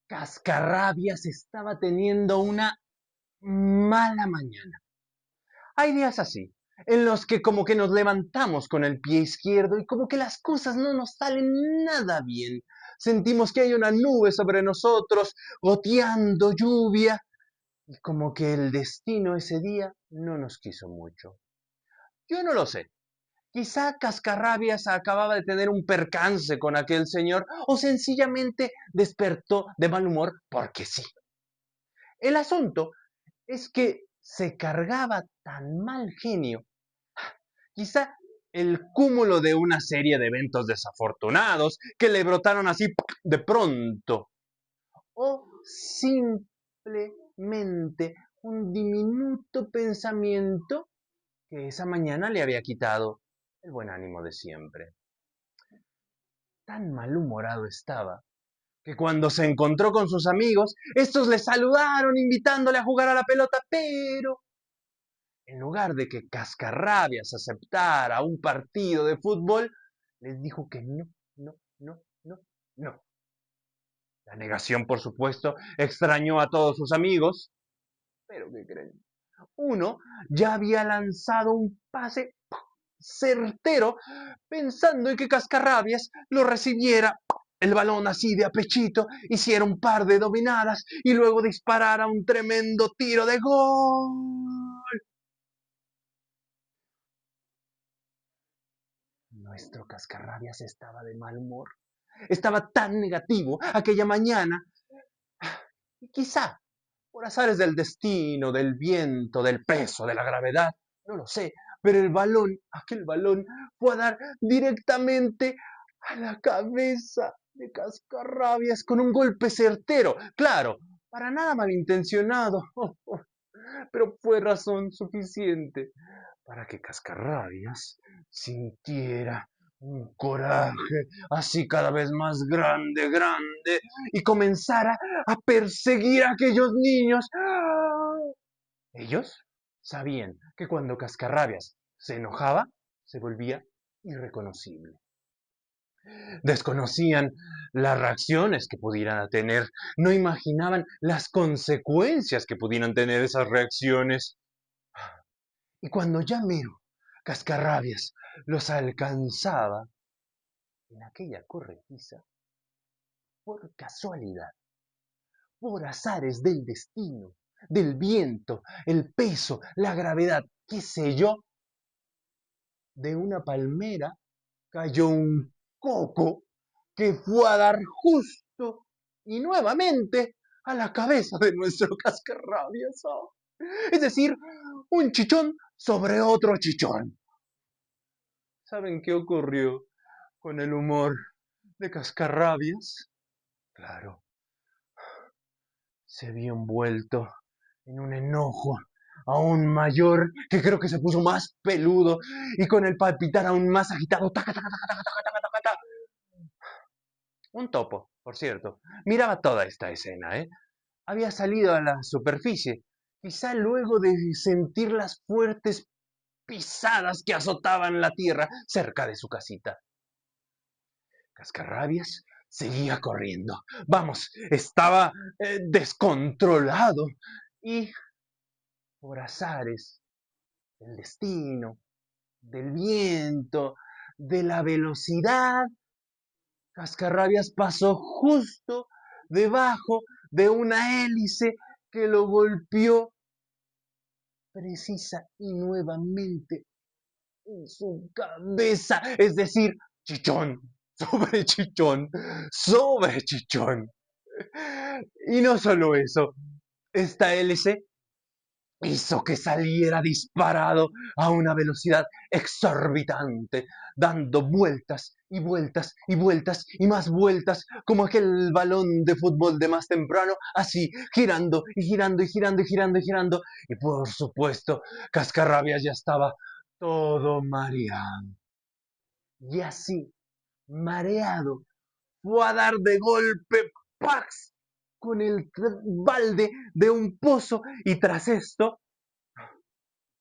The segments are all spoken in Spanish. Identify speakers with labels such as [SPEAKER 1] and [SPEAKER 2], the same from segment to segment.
[SPEAKER 1] Cascarrabias estaba teniendo una mala mañana. Hay días así, en los que como que nos levantamos con el pie izquierdo y como que las cosas no nos salen nada bien. Sentimos que hay una nube sobre nosotros, goteando lluvia, y como que el destino ese día no nos quiso mucho. Yo no lo sé. Quizá Cascarrabias acababa de tener un percance con aquel señor o sencillamente despertó de mal humor porque sí. El asunto es que se cargaba tan mal genio, quizá el cúmulo de una serie de eventos desafortunados que le brotaron así de pronto, o simplemente un diminuto pensamiento que esa mañana le había quitado el buen ánimo de siempre. Tan malhumorado estaba que cuando se encontró con sus amigos, estos le saludaron invitándole a jugar a la pelota, pero en lugar de que Cascarrabias aceptara un partido de fútbol, les dijo que no, no, no, no, no. La negación, por supuesto, extrañó a todos sus amigos, pero ¿qué creen? Uno ya había lanzado un pase certero pensando en que Cascarrabias lo recibiera el balón así de a pechito, hiciera un par de dominadas y luego disparara un tremendo tiro de gol. Nuestro Cascarrabias estaba de mal humor. Estaba tan negativo aquella mañana. Y quizá, por azares del destino, del viento, del peso, de la gravedad, no lo sé, pero el balón, aquel balón, fue a dar directamente a la cabeza de Cascarrabias con un golpe certero. Claro, para nada malintencionado, pero fue razón suficiente para que Cascarrabias sintiera un coraje así cada vez más grande, grande, y comenzara a perseguir a aquellos niños. Ellos sabían que cuando Cascarrabias se enojaba, se volvía irreconocible. Desconocían las reacciones que pudieran tener, no imaginaban las consecuencias que pudieran tener esas reacciones. Y cuando ya mero Cascarrabias los alcanzaba en aquella corretiza, por casualidad, por azares del destino, del viento, el peso, la gravedad, qué sé yo, de una palmera cayó un coco que fue a dar justo y nuevamente a la cabeza de nuestro Cascarrabias. ¿Oh? Es decir, un chichón sobre otro chichón. ¿Saben qué ocurrió con el humor de Cascarrabias? Claro, se vio envuelto en un enojo aún mayor, que creo que se puso más peludo y con el palpitar aún más agitado. Taca, taca, taca, taca, taca, taca, taca. Un topo, por cierto, miraba toda esta escena, ¿eh? Había salido a la superficie, quizá luego de sentir las fuertes pisadas que azotaban la tierra cerca de su casita. Cascarrabias seguía corriendo. Vamos, estaba descontrolado. Y por azares del destino, del viento, de la velocidad, Cascarrabias pasó justo debajo de una hélice que lo golpeó precisa y nuevamente en su cabeza. Es decir, chichón, sobre chichón, sobre chichón. Y no solo eso, esta hélice hizo que saliera disparado a una velocidad exorbitante, dando vueltas y vueltas y vueltas y más vueltas, como aquel balón de fútbol de más temprano, así, girando y girando y girando y girando y girando. Y por supuesto, Cascarrabias ya estaba todo mareado. Y así, mareado, fue a dar de golpe, ¡pax! Con el balde de un pozo y tras esto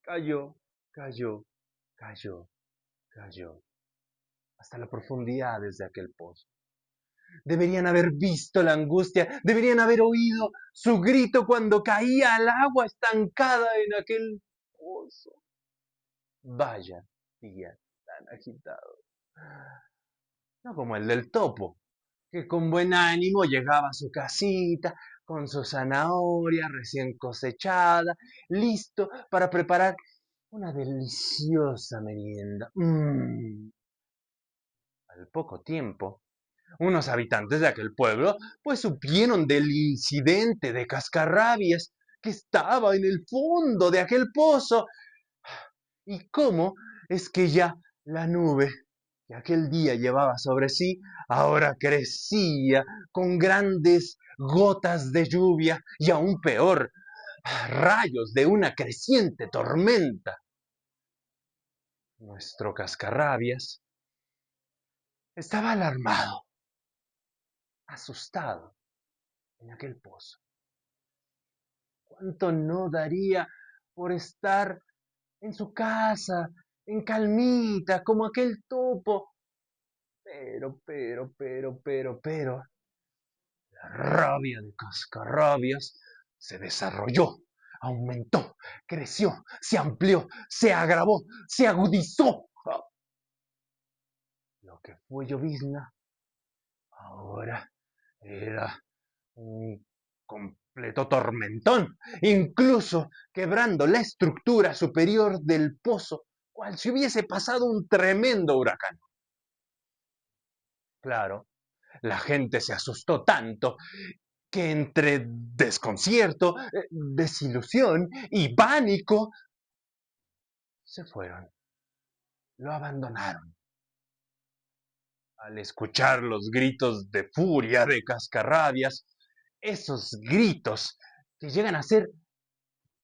[SPEAKER 1] cayó, cayó, cayó, cayó, hasta las profundidades de aquel pozo. Deberían haber visto la angustia, deberían haber oído su grito cuando caía al agua estancada en aquel pozo. Vaya día tan agitado. No como el del topo, que con buen ánimo llegaba a su casita con su zanahoria recién cosechada, listo para preparar una deliciosa merienda. Al poco tiempo, unos habitantes de aquel pueblo pues supieron del incidente de cascarrabias que estaba en el fondo de aquel pozo y cómo es que ya la nube que aquel día llevaba sobre sí ahora crecía con grandes gotas de lluvia y aún peor, rayos de una creciente tormenta. Nuestro cascarrabias estaba alarmado, asustado en aquel pozo. ¿Cuánto no daría por estar en su casa, en calmita, como aquel topo? Pero, la rabia de Cascarrabias se desarrolló, aumentó, creció, se amplió, se agravó, se agudizó. Lo que fue llovizna ahora era un completo tormentón, incluso quebrando la estructura superior del pozo, cual si hubiese pasado un tremendo huracán. Claro, la gente se asustó tanto que entre desconcierto, desilusión y pánico se fueron, lo abandonaron. Al escuchar los gritos de furia de Cascarrabias, esos gritos que llegan a ser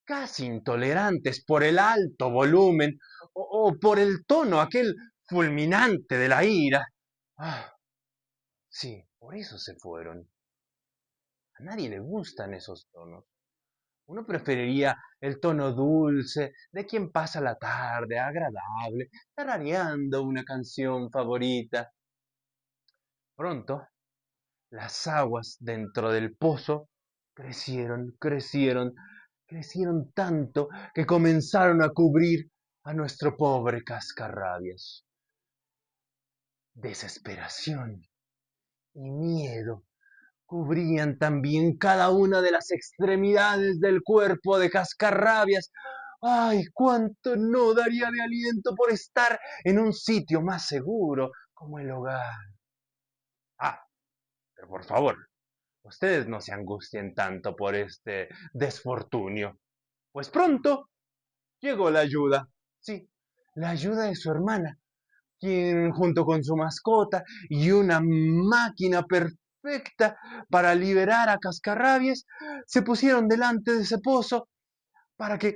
[SPEAKER 1] casi intolerantes por el alto volumen o por el tono aquel fulminante de la ira. Ah, sí, por eso se fueron. A nadie le gustan esos tonos. Uno preferiría el tono dulce de quien pasa la tarde, agradable, tarareando una canción favorita. Pronto, las aguas dentro del pozo crecieron tanto que comenzaron a cubrir a nuestro pobre cascarrabias. Desesperación y miedo cubrían también cada una de las extremidades del cuerpo de Cascarrabias. ¡Ay, cuánto no daría de aliento por estar en un sitio más seguro como el hogar! Ah, pero por favor, ustedes no se angustien tanto por este desfortunio, pues pronto llegó la ayuda. Sí, la ayuda de su hermana, quien junto con su mascota y una máquina perfecta para liberar a Cascarrabias, se pusieron delante de ese pozo para que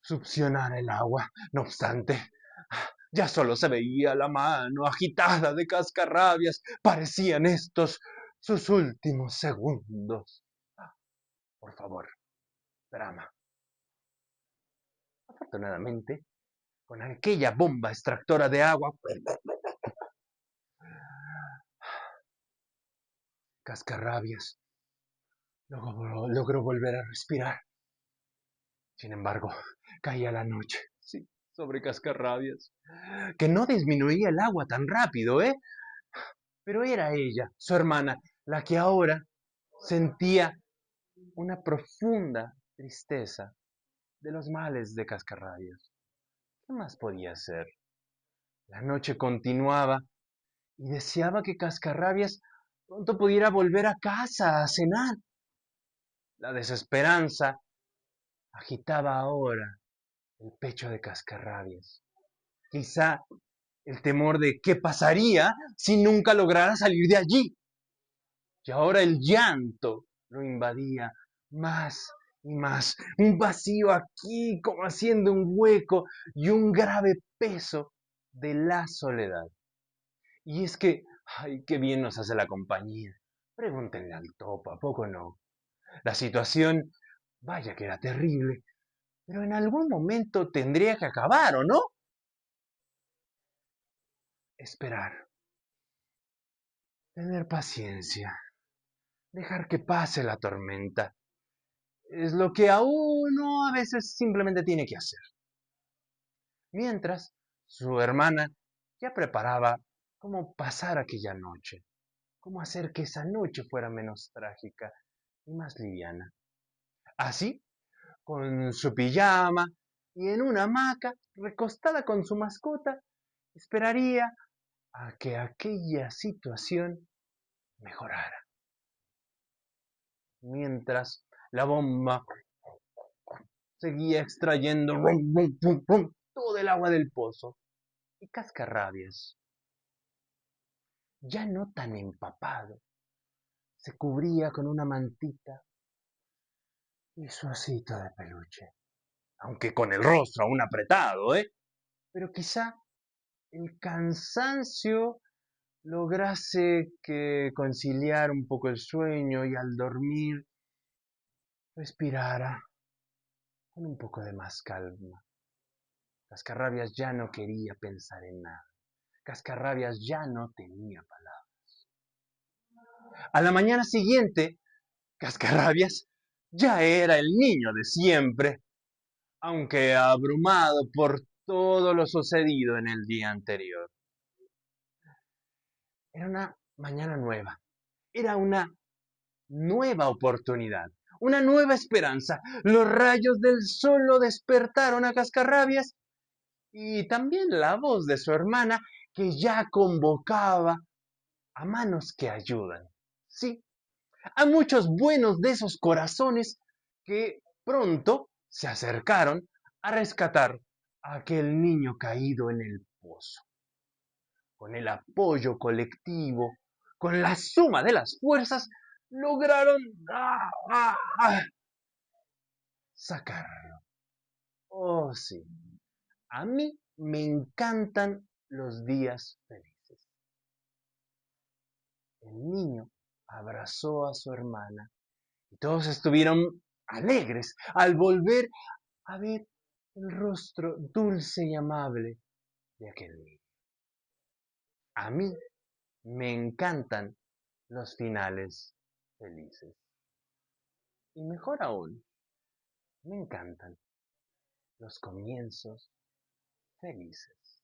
[SPEAKER 1] succionara el agua. No obstante, ya solo se veía la mano agitada de Cascarrabias. Parecían estos sus últimos segundos. Por favor, drama. Afortunadamente, con aquella bomba extractora de agua, Cascarrabias logró volver a respirar. Sin embargo, caía la noche, sí, sobre Cascarrabias, que no disminuía el agua tan rápido, ¿eh? Pero era ella, su hermana, la que ahora sentía una profunda tristeza de los males de Cascarrabias. ¿Qué más podía hacer? La noche continuaba y deseaba que Cascarrabias pronto pudiera volver a casa a cenar. La desesperanza agitaba ahora el pecho de Cascarrabias. Quizá el temor de qué pasaría si nunca lograra salir de allí. Y ahora el llanto lo invadía más y más. Un vacío aquí como haciendo un hueco y un grave peso de la soledad. Y es que, ay, qué bien nos hace la compañía. Pregúntenle al topo, ¿a poco no? La situación, vaya que era terrible, pero en algún momento tendría que acabar, ¿o no? Esperar. Tener paciencia, dejar que pase la tormenta, es lo que a uno a veces simplemente tiene que hacer. Mientras, su hermana ya preparaba cómo pasar aquella noche, cómo hacer que esa noche fuera menos trágica y más liviana. Así, con su pijama y en una hamaca, recostada con su mascota, esperaría a que aquella situación mejorara. Mientras la bomba seguía extrayendo rum, rum, rum, rum, todo el agua del pozo y Cascarrabias, ya no tan empapado, se cubría con una mantita y su osito de peluche, aunque con el rostro aún apretado, ¿eh? Pero quizá el cansancio lograse que conciliar un poco el sueño y al dormir respirara con un poco de más calma. Cascarrabias ya no quería pensar en nada. Cascarrabias ya no tenía palabras. A la mañana siguiente, Cascarrabias ya era el niño de siempre, aunque abrumado por todo lo sucedido en el día anterior. Era una mañana nueva, era una nueva oportunidad, una nueva esperanza. Los rayos del sol lo despertaron a Cascarrabias y también la voz de su hermana que ya convocaba a manos que ayudan. Sí, a muchos buenos de esos corazones que pronto se acercaron a rescatar a aquel niño caído en el pozo. Con el apoyo colectivo, con la suma de las fuerzas, lograron sacarlo. Oh, sí. A mí me encantan los días felices. El niño abrazó a su hermana y todos estuvieron alegres al volver a ver el rostro dulce y amable de aquel niño. A mí me encantan los finales felices. Y mejor aún, me encantan los comienzos felices.